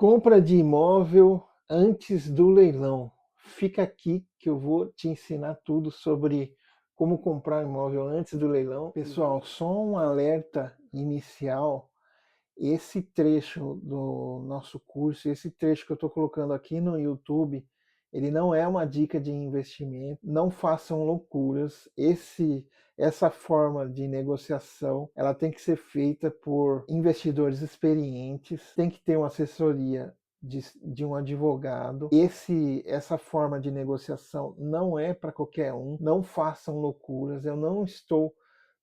Compra de imóvel antes do leilão. Fica aqui que eu vou te ensinar tudo sobre como comprar imóvel antes do leilão. Pessoal, só um alerta inicial. Esse trecho do nosso curso, esse trecho que eu estou colocando aqui no YouTube, ele não é uma dica de investimento. Não façam loucuras. Essa forma de negociação, ela tem que ser feita por investidores experientes, tem que ter uma assessoria de um advogado. Essa forma de negociação não é para qualquer um. Não façam loucuras. Eu não estou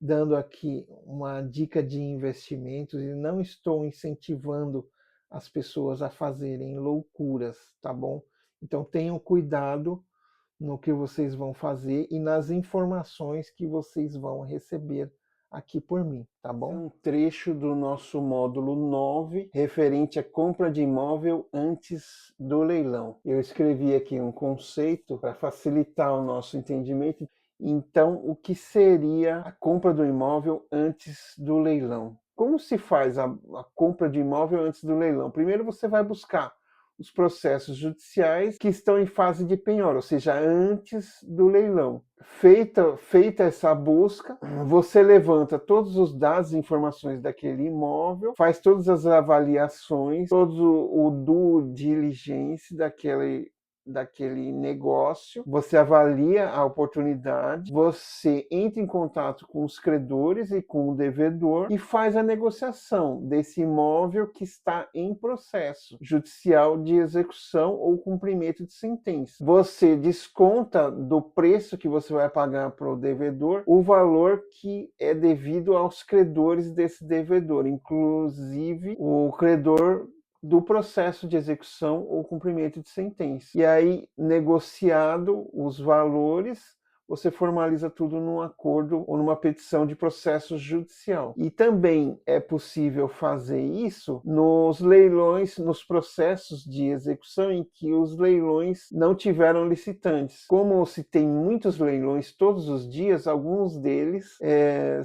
dando aqui uma dica de investimentos e não estou incentivando as pessoas a fazerem loucuras, tá bom? Então tenham cuidado no que vocês vão fazer e nas informações que vocês vão receber aqui por mim, tá bom? Um trecho do nosso módulo 9, referente à compra de imóvel antes do leilão. Eu escrevi aqui um conceito para facilitar o nosso entendimento. Então, o que seria a compra do imóvel antes do leilão? Como se faz a compra de imóvel antes do leilão? Primeiro você vai buscar os processos judiciais que estão em fase de penhora, ou seja, antes do leilão. Feita essa busca, você levanta todos os dados e informações daquele imóvel, faz todas as avaliações, todo o due diligence daquele negócio, você avalia a oportunidade, você entra em contato com os credores e com o devedor e faz a negociação desse imóvel que está em processo judicial de execução ou cumprimento de sentença. Você desconta do preço que você vai pagar para o devedor o valor que é devido aos credores desse devedor, inclusive o credor do processo de execução ou cumprimento de sentença. E aí, negociado os valores, você formaliza tudo num acordo ou numa petição de processo judicial. E também é possível fazer isso nos leilões, nos processos de execução em que os leilões não tiveram licitantes. Como se tem muitos leilões todos os dias, alguns deles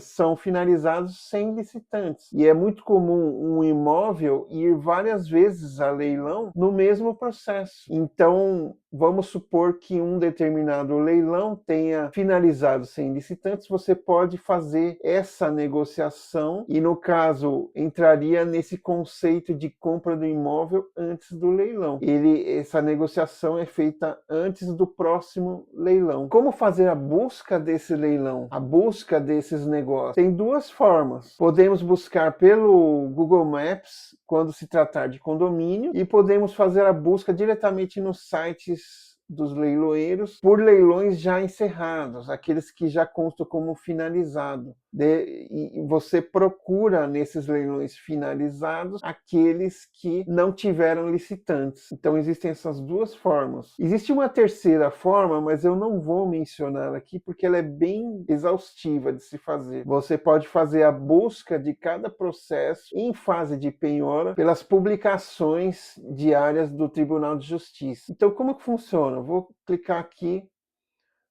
são finalizados sem licitantes. E é muito comum um imóvel ir várias vezes a leilão no mesmo processo. Então, vamos supor que um determinado leilão tenha finalizado sem licitantes, você pode fazer essa negociação e, no caso, entraria nesse conceito de compra do imóvel antes do leilão. Essa negociação é feita antes do próximo leilão. Como fazer a busca desse leilão? A busca desses negócios? Tem duas formas. Podemos buscar pelo Google Maps, quando se tratar de condomínio, e podemos fazer a busca diretamente nos sites dos leiloeiros por leilões já encerrados, aqueles que já constam como finalizado. E você procura nesses leilões finalizados aqueles que não tiveram licitantes. Então existem essas duas formas. Existe uma terceira forma, mas eu não vou mencionar aqui porque ela é bem exaustiva de se fazer. Você pode fazer a busca de cada processo em fase de penhora pelas publicações diárias do Tribunal de Justiça. Então como que funciona? Eu vou clicar aqui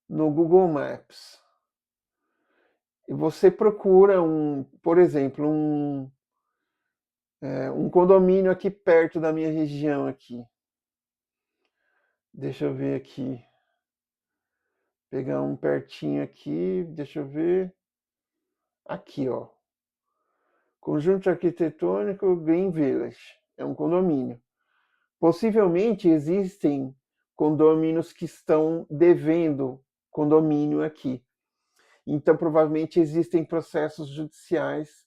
no Google Maps. E você procura por exemplo, um condomínio aqui perto da minha região aqui. Deixa eu ver aqui. Pegar um pertinho aqui, deixa eu ver. Aqui, ó. Conjunto arquitetônico Green Village. É um condomínio. Possivelmente existem condomínios que estão devendo condomínio aqui. Então, provavelmente existem processos judiciais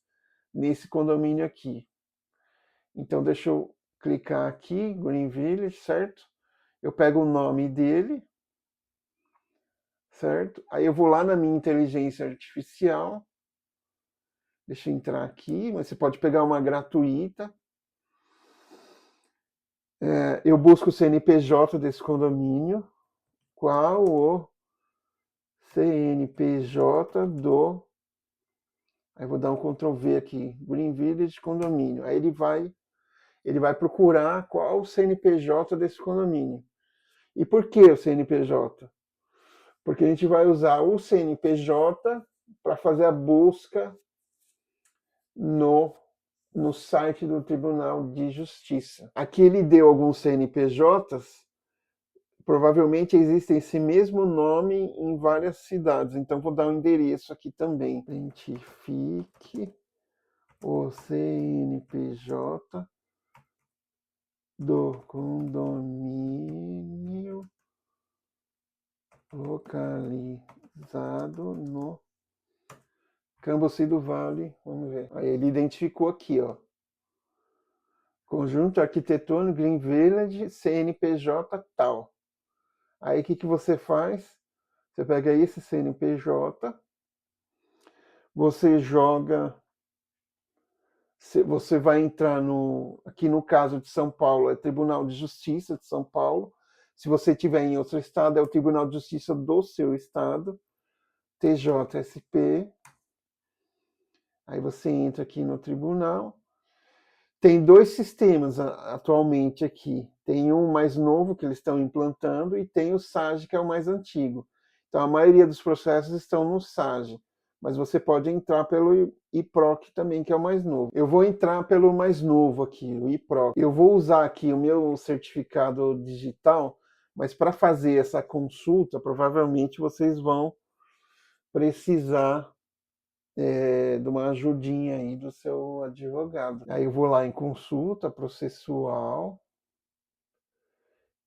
nesse condomínio aqui. Então, deixa eu clicar aqui, Green Village, certo? Eu pego o nome dele, certo? Aí eu vou lá na minha inteligência artificial. Deixa eu entrar aqui, mas você pode pegar uma gratuita. Eu busco o CNPJ desse condomínio. Qual o CNPJ do... Aí vou dar um Ctrl V aqui, Green Village condomínio. Aí ele vai procurar qual o CNPJ desse condomínio. E por que o CNPJ? Porque a gente vai usar o CNPJ para fazer a busca no no site do Tribunal de Justiça. Aqui ele deu alguns CNPJs, provavelmente existem esse mesmo nome em várias cidades, então vou dar um endereço aqui também. Identifique o CNPJ do condomínio localizado no Cambuci do Vale. Vamos ver. Aí ele identificou aqui, ó. Conjunto arquitetônico Green Village, CNPJ tal. Aí o que você faz? Você pega esse CNPJ, você joga, você vai entrar aqui no caso de São Paulo, é Tribunal de Justiça de São Paulo. Se você tiver em outro estado, é o Tribunal de Justiça do seu estado, TJSP. Aí você entra aqui no tribunal. Tem dois sistemas atualmente aqui. Tem um mais novo que eles estão implantando e tem o SAGE, que é o mais antigo. Então, a maioria dos processos estão no SAGE, mas você pode entrar pelo IPROC também, que é o mais novo. Eu vou entrar pelo mais novo aqui, o IPROC. Eu vou usar aqui o meu certificado digital, mas para fazer essa consulta, provavelmente vocês vão precisar de uma ajudinha aí do seu advogado. Aí eu vou lá em consulta processual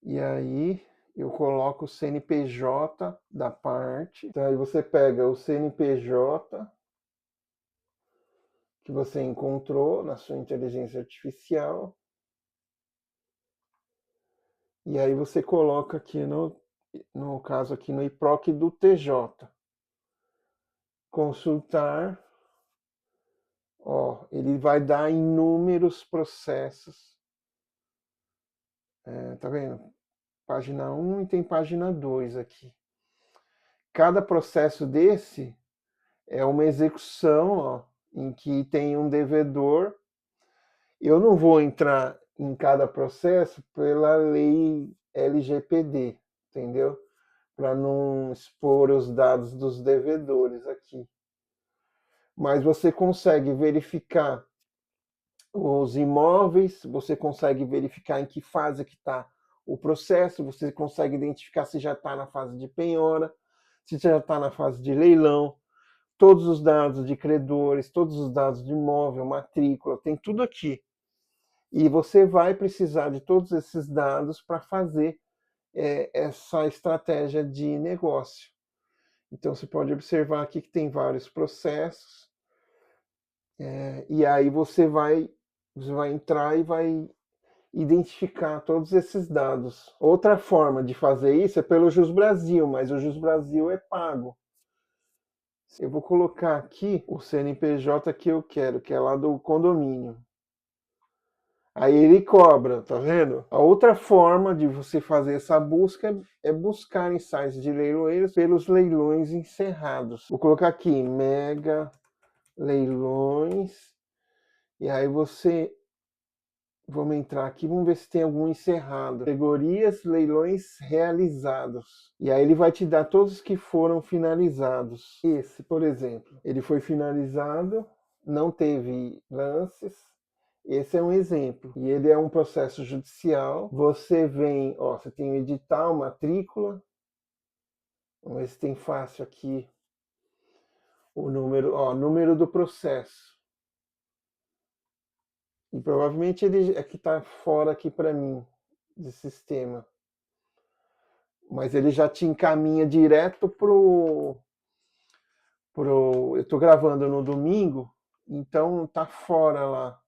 e aí eu coloco o CNPJ da parte. Então aí você pega o CNPJ que você encontrou na sua inteligência artificial e aí você coloca aqui no caso aqui no IPROC do TJ. Consultar, ó, ele vai dar inúmeros processos. Tá vendo? Página 1 e tem página 2 aqui. Cada processo desse é uma execução, ó, em que tem um devedor. Eu não vou entrar em cada processo pela lei LGPD, entendeu? Para não expor os dados dos devedores aqui. Mas você consegue verificar os imóveis, você consegue verificar em que fase que está o processo, você consegue identificar se já está na fase de penhora, se já está na fase de leilão, todos os dados de credores, todos os dados de imóvel, matrícula, tem tudo aqui. E você vai precisar de todos esses dados para fazer essa estratégia de negócio. Então você pode observar aqui que tem vários processos, e aí você vai entrar e vai identificar todos esses dados. Outra forma de fazer isso é pelo Jus Brasil, mas o Jus Brasil é pago. Eu vou colocar aqui o CNPJ que eu quero, que é lá do condomínio. Aí ele cobra, tá vendo? A outra forma de você fazer essa busca é buscar em sites de leiloeiros pelos leilões encerrados. Vou colocar aqui, Mega Leilões, e aí vamos entrar aqui, vamos ver se tem algum encerrado. Categorias, leilões realizados. E aí ele vai te dar todos os que foram finalizados. Esse, por exemplo, ele foi finalizado, não teve lances. Esse é um exemplo. E ele é um processo judicial. Você vem, ó, você tem o edital, matrícula. Vamos ver se tem fácil aqui o número, ó, número do processo. E provavelmente ele é que está fora aqui para mim de sistema. Mas ele já te encaminha direto pro. Eu estou gravando no domingo, então tá fora lá.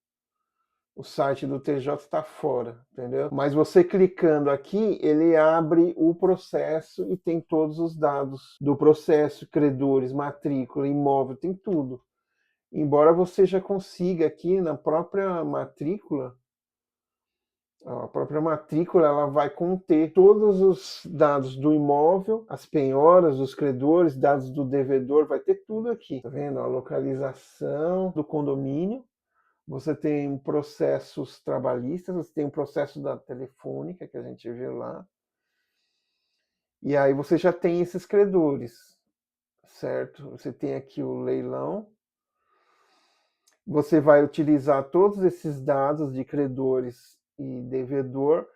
O site do TJ está fora, entendeu? Mas você clicando aqui, ele abre o processo e tem todos os dados do processo, credores, matrícula, imóvel, tem tudo. Embora você já consiga aqui na própria matrícula, a própria matrícula ela vai conter todos os dados do imóvel, as penhoras, os credores, dados do devedor, vai ter tudo aqui. Tá vendo? A localização do condomínio. Você tem processos trabalhistas, você tem o processo da telefônica que a gente viu lá. E aí você já tem esses credores, certo? Você tem aqui o leilão. você vai utilizar todos esses dados de credores e devedor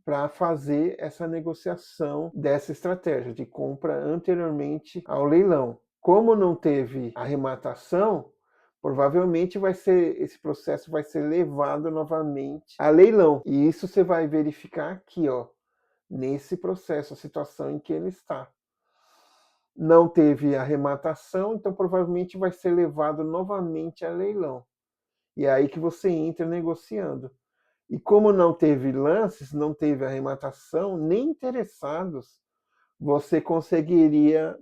para fazer essa negociação dessa estratégia de compra anteriormente ao leilão. Como não teve arrematação, provavelmente esse processo vai ser levado novamente a leilão. E isso você vai verificar aqui, ó, nesse processo, a situação em que ele está. Não teve arrematação, então provavelmente vai ser levado novamente a leilão. E é aí que você entra negociando. E como não teve lances, não teve arrematação, nem interessados, você conseguiria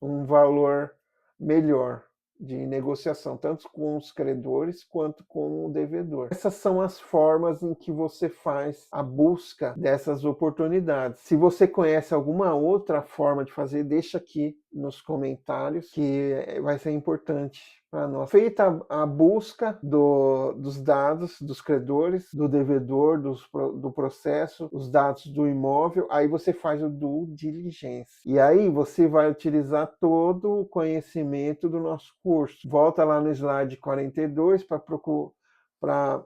um valor melhor de negociação, tanto com os credores quanto com o devedor. Essas são as formas em que você faz a busca dessas oportunidades. Se você conhece alguma outra forma de fazer, deixa aqui nos comentários, que vai ser importante para nós. Feita a busca dos dados dos credores, do devedor, do processo, os dados do imóvel, aí você faz o due diligence. E aí você vai utilizar todo o conhecimento do nosso curso. Volta lá no slide 42 para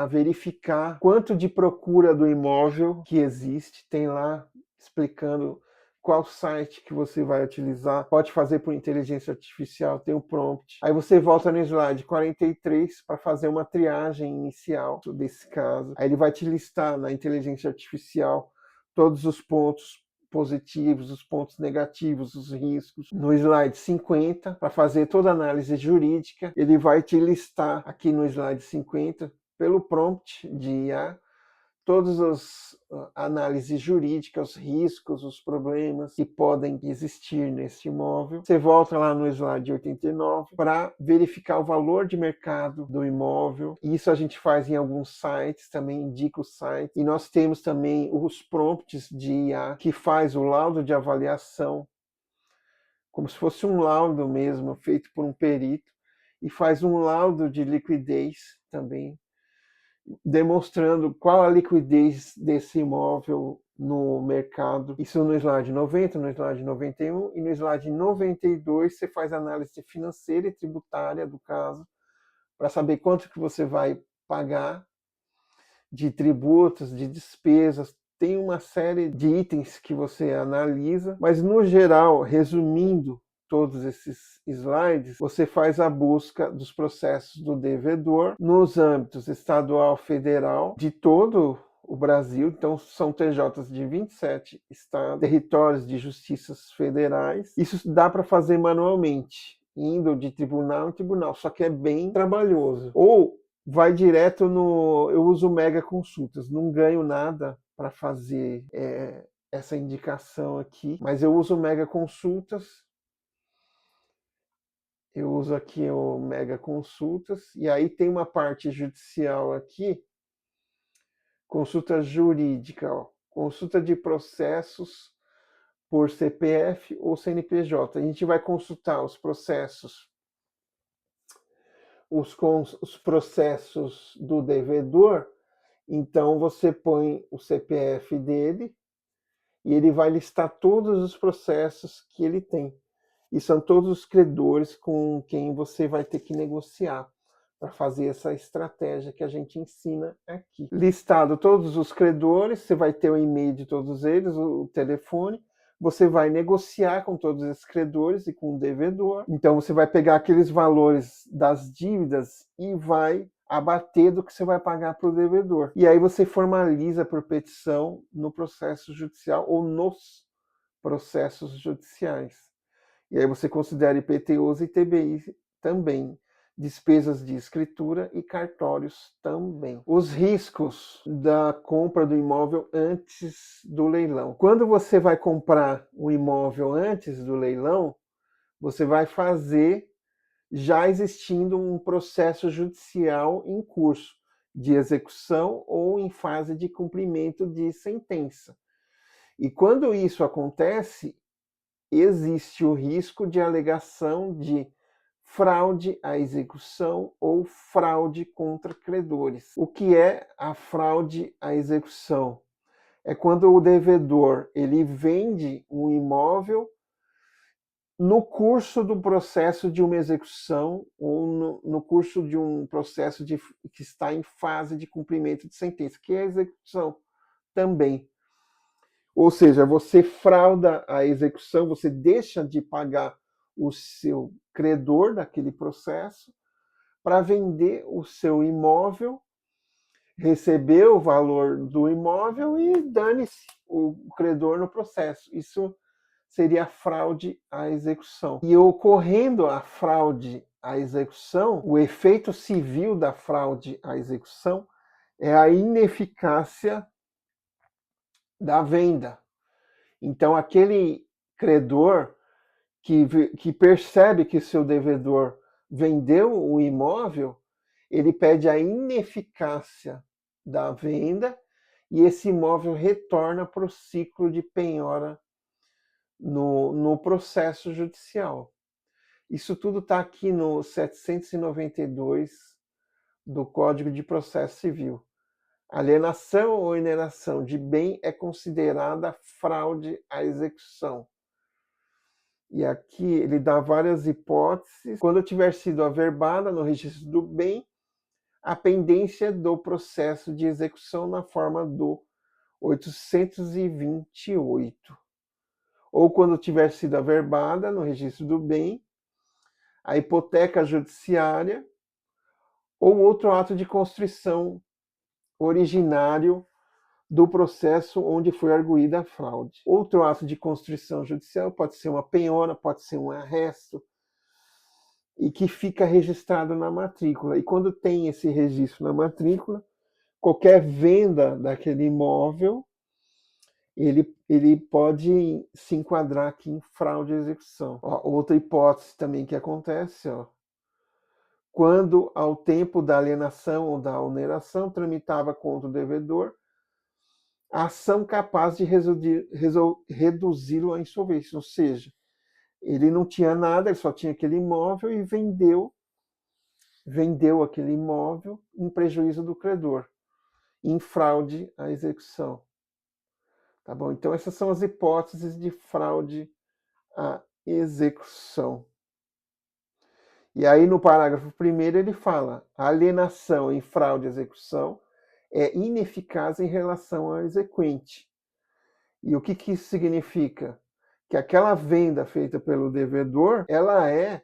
verificar quanto de procura do imóvel que existe. Tem lá explicando qual site que você vai utilizar. Pode fazer por inteligência artificial, tem o prompt. Aí você volta no slide 43 para fazer uma triagem inicial desse caso. Aí ele vai te listar na inteligência artificial todos os pontos positivos, os pontos negativos, os riscos. No slide 50, para fazer toda a análise jurídica, ele vai te listar aqui no slide 50, pelo prompt de IA, todas as análises jurídicas, os riscos, os problemas que podem existir nesse imóvel. Você volta lá no slide 89 para verificar o valor de mercado do imóvel. Isso a gente faz em alguns sites, também indica o site. E nós temos também os prompts de IA, que faz o laudo de avaliação, como se fosse um laudo mesmo, feito por um perito, e faz um laudo de liquidez também, demonstrando qual a liquidez desse imóvel no mercado. Isso no slide 90, no slide 91 e no slide 92 você faz análise financeira e tributária do caso para saber quanto que você vai pagar de tributos, de despesas. Tem uma série de itens que você analisa, mas no geral, resumindo todos esses slides, você faz a busca dos processos do devedor nos âmbitos estadual, federal, de todo o Brasil. Então, são TJs de 27 estados, territórios de justiças federais. Isso dá para fazer manualmente, indo de tribunal em tribunal, só que é bem trabalhoso. Ou vai direto no... Eu uso Mega Consultas, não ganho nada para fazer essa indicação aqui, mas eu uso Mega Consultas. Eu uso aqui o Mega Consultas, e aí tem uma parte judicial aqui, consulta jurídica, ó, consulta de processos por CPF ou CNPJ. A gente vai consultar os processos, os processos do devedor, então você põe o CPF dele e ele vai listar todos os processos que ele tem. E são todos os credores com quem você vai ter que negociar para fazer essa estratégia que a gente ensina aqui. Listado todos os credores, você vai ter o e-mail de todos eles, o telefone, você vai negociar com todos esses credores e com o devedor. Então você vai pegar aqueles valores das dívidas e vai abater do que você vai pagar para o devedor. E aí você formaliza por petição no processo judicial ou nos processos judiciais. E aí você considera IPTUs e TBI também, despesas de escritura e cartórios também. Os riscos da compra do imóvel antes do leilão. Quando você vai comprar um imóvel antes do leilão, você vai fazer já existindo um processo judicial em curso de execução ou em fase de cumprimento de sentença. E quando isso acontece, existe o risco de alegação de fraude à execução ou fraude contra credores. O que é a fraude à execução? É quando o devedor ele vende um imóvel no curso do processo de uma execução ou no curso de um processo que está em fase de cumprimento de sentença, que é a execução também. Ou seja, você frauda a execução, você deixa de pagar o seu credor daquele processo para vender o seu imóvel, receber o valor do imóvel e dane-se o credor no processo. Isso seria fraude à execução. E ocorrendo a fraude à execução, o efeito civil da fraude à execução é a ineficácia da venda. Então, aquele credor que percebe que seu devedor vendeu o imóvel, ele pede a ineficácia da venda e esse imóvel retorna para o ciclo de penhora no processo judicial. Isso tudo está aqui no 792 do Código de Processo Civil. Alienação ou oneração de bem é considerada fraude à execução. E aqui ele dá várias hipóteses. Quando tiver sido averbada no registro do bem, a pendência do processo de execução na forma do 828. Ou quando tiver sido averbada no registro do bem, a hipoteca judiciária ou outro ato de constrição originário do processo onde foi arguída a fraude. Outro ato de constrição judicial pode ser uma penhora, pode ser um arresto, e que fica registrado na matrícula. E quando tem esse registro na matrícula, qualquer venda daquele imóvel, ele pode se enquadrar aqui em fraude à execução. Ó, outra hipótese também que acontece, ó, quando ao tempo da alienação ou da oneração tramitava contra o devedor a ação capaz de reduzi-lo à insolvência, ou seja, ele não tinha nada, ele só tinha aquele imóvel e vendeu aquele imóvel em prejuízo do credor, em fraude à execução. Tá bom? Então essas são as hipóteses de fraude à execução. E aí no parágrafo 1º ele fala: a alienação em fraude à execução é ineficaz em relação ao exequente. E o que isso significa? Que aquela venda feita pelo devedor, ela é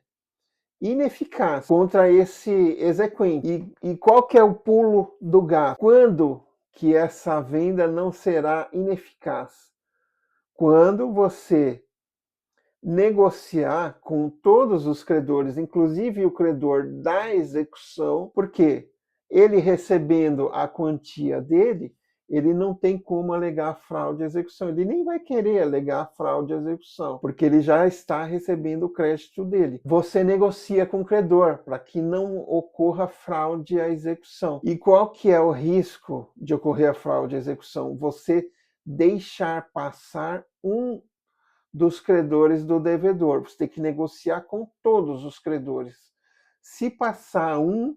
ineficaz contra esse exequente. E qual que é o pulo do gato? Quando que essa venda não será ineficaz? Quando você negociar com todos os credores, inclusive o credor da execução, porque ele recebendo a quantia dele, ele não tem como alegar fraude à execução. Ele nem vai querer alegar fraude à execução, porque ele já está recebendo o crédito dele. Você negocia com o credor para que não ocorra fraude à execução. E qual que é o risco de ocorrer a fraude à execução? Você deixar passar um dos credores do devedor. Você tem que negociar com todos os credores. Se passar um,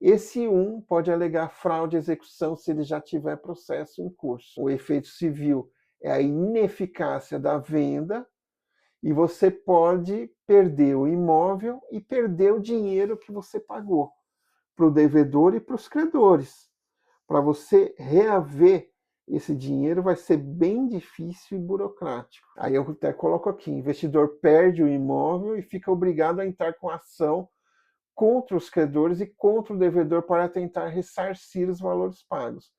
esse um pode alegar fraude à execução se ele já tiver processo em curso. O efeito civil é a ineficácia da venda e você pode perder o imóvel e perder o dinheiro que você pagou para o devedor e para os credores. Para você reaver esse dinheiro vai ser bem difícil e burocrático. Aí eu até coloco aqui: investidor perde o imóvel e fica obrigado a entrar com ação contra os credores e contra o devedor para tentar ressarcir os valores pagos.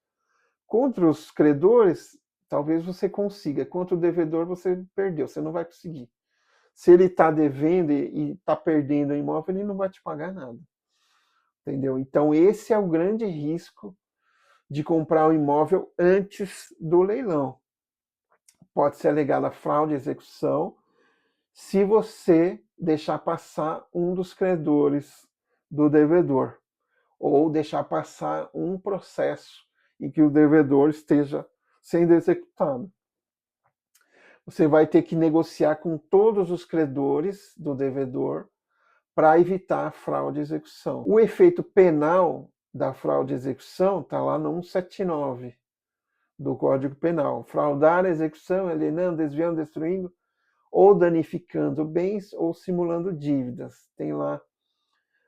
Contra os credores, talvez você consiga. Contra o devedor, você perdeu, você não vai conseguir. Se ele está devendo e está perdendo o imóvel, ele não vai te pagar nada. Entendeu? Então esse é o grande risco de comprar o imóvel antes do leilão. Pode ser alegada fraude à execução se você deixar passar um dos credores do devedor, ou deixar passar um processo em que o devedor esteja sendo executado. Você vai ter que negociar com todos os credores do devedor para evitar a fraude à execução. O efeito penal da fraude à execução está lá no 179 do Código Penal. Fraudar a execução, alienando, desviando, destruindo ou danificando bens ou simulando dívidas. Tem lá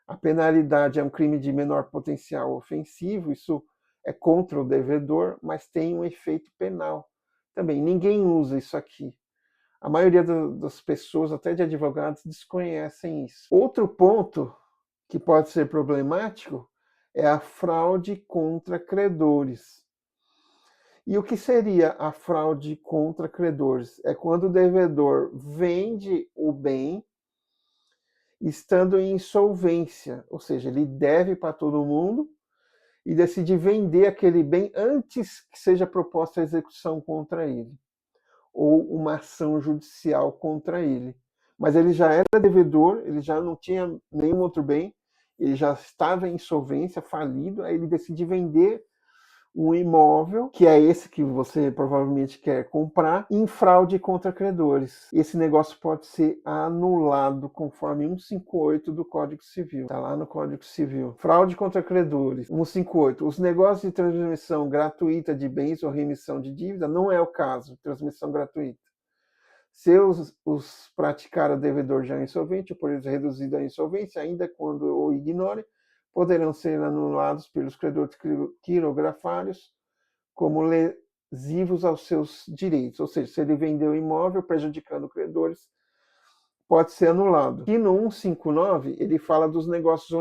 a penalidade, é um crime de menor potencial ofensivo, isso é contra o devedor, mas tem um efeito penal também. Ninguém usa isso aqui. A maioria das pessoas, até de advogados, desconhecem isso. Outro ponto que pode ser problemático é a fraude contra credores. E o que seria a fraude contra credores? É quando o devedor vende o bem estando em insolvência, ou seja, ele deve para todo mundo e decide vender aquele bem antes que seja proposta a execução contra ele, ou uma ação judicial contra ele. Mas ele já era devedor, ele já não tinha nenhum outro bem, ele já estava em insolvência, falido, aí ele decide vender um imóvel, que é esse que você provavelmente quer comprar, em fraude contra credores. Esse negócio pode ser anulado conforme 158 do Código Civil. Está lá no Código Civil. Fraude contra credores. 158. Os negócios de transmissão gratuita de bens ou remissão de dívida não é o caso, transmissão gratuita. Se os praticar o devedor já insolvente ou por eles reduzido à insolvência, ainda quando o ignore, poderão ser anulados pelos credores quirografários como lesivos aos seus direitos. Ou seja, se ele vendeu o imóvel prejudicando credores, pode ser anulado. E no 159, ele fala dos negócios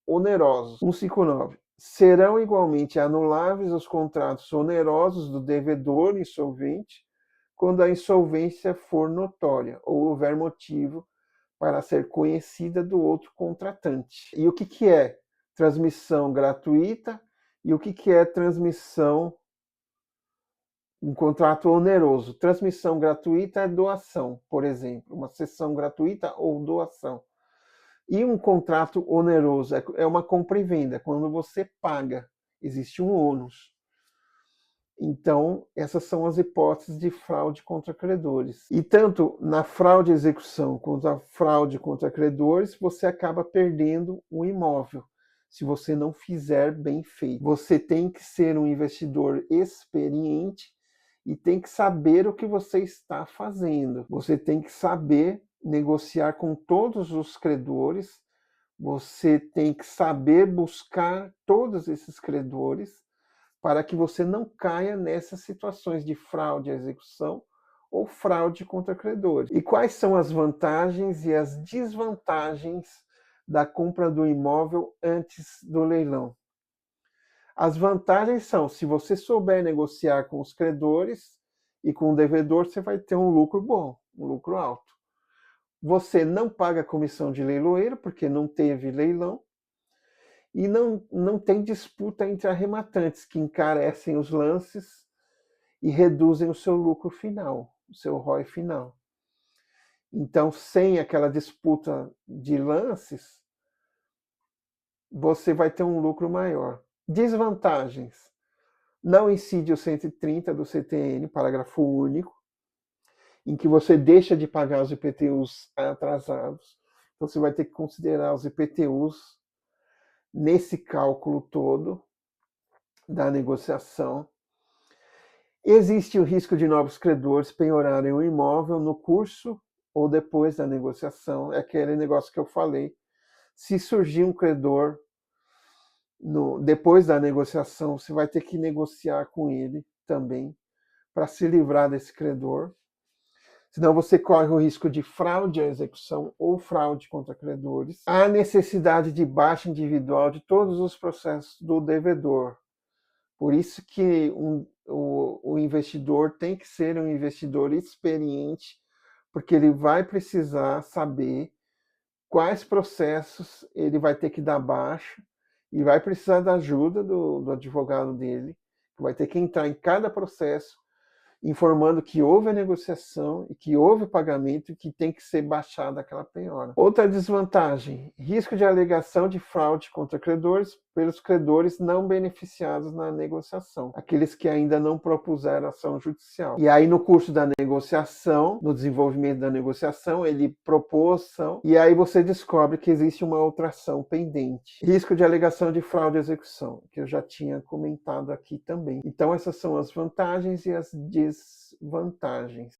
onerosos. 159. Serão igualmente anuláveis os contratos onerosos do devedor insolvente quando a insolvência for notória ou houver motivo para ser conhecida do outro contratante. E o que é transmissão gratuita e o que é transmissão, um contrato oneroso? Transmissão gratuita é doação, por exemplo, uma cessão gratuita ou doação. E um contrato oneroso é uma compra e venda, quando você paga, existe um ônus. Então, essas são as hipóteses de fraude contra credores. E tanto na fraude à execução quanto na fraude contra credores, você acaba perdendo o imóvel, se você não fizer bem feito. Você tem que ser um investidor experiente e tem que saber o que você está fazendo. Você tem que saber negociar com todos os credores, você tem que saber buscar todos esses credores, para que você não caia nessas situações de fraude à execução ou fraude contra credores. E quais são as vantagens e as desvantagens da compra do imóvel antes do leilão? As vantagens são, se você souber negociar com os credores e com o devedor, você vai ter um lucro bom, um lucro alto. Você não paga comissão de leiloeiro, porque não teve leilão. E não tem disputa entre arrematantes, que encarecem os lances e reduzem o seu lucro final, o seu ROI final. Então, sem aquela disputa de lances, você vai ter um lucro maior. Desvantagens. Não incide o 130 do CTN, parágrafo único, em que você deixa de pagar os IPTUs atrasados. Então, você vai ter que considerar os IPTUs nesse cálculo todo da negociação. Existe o risco de novos credores penhorarem o imóvel no curso ou depois da negociação. É aquele negócio que eu falei. Se surgir um credor depois da negociação, você vai ter que negociar com ele também para se livrar desse credor. Senão você corre o risco de fraude à execução ou fraude contra credores. Há necessidade de baixa individual de todos os processos do devedor. Por isso que o investidor tem que ser um investidor experiente, porque ele vai precisar saber quais processos ele vai ter que dar baixa e vai precisar da ajuda do advogado dele, que vai ter que entrar em cada processo informando que houve a negociação e que houve o pagamento e que tem que ser baixada aquela penhora. Outra desvantagem, risco de alegação de fraude contra credores pelos credores não beneficiados na negociação, aqueles que ainda não propuseram ação judicial. E aí no curso da negociação, no desenvolvimento da negociação, ele propôs ação e aí você descobre que existe uma outra ação pendente. Risco de alegação de fraude à execução, que eu já tinha comentado aqui também. Então essas são as vantagens e as desvantagens.